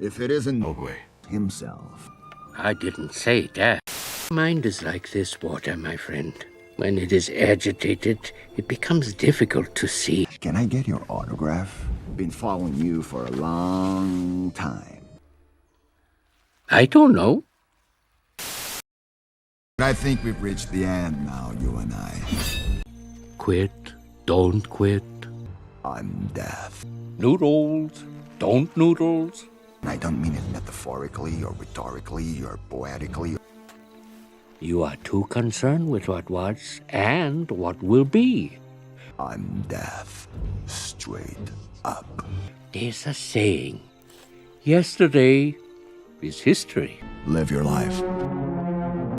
If it isn't Oogway himself. I didn't say that. Mind is like this water, my friend. When it is agitated, it becomes difficult to see. Can I get your autograph? Been following you for a long time. I don't know. I think we've reached the end now, you and I. Quit, don't quit. I'm Death. Noodles, don't noodles. I don't mean it metaphorically or rhetorically or poetically. You are too concerned with what was and what will be. I'm Death. Straight up. There's a saying, yesterday is history. Live your life.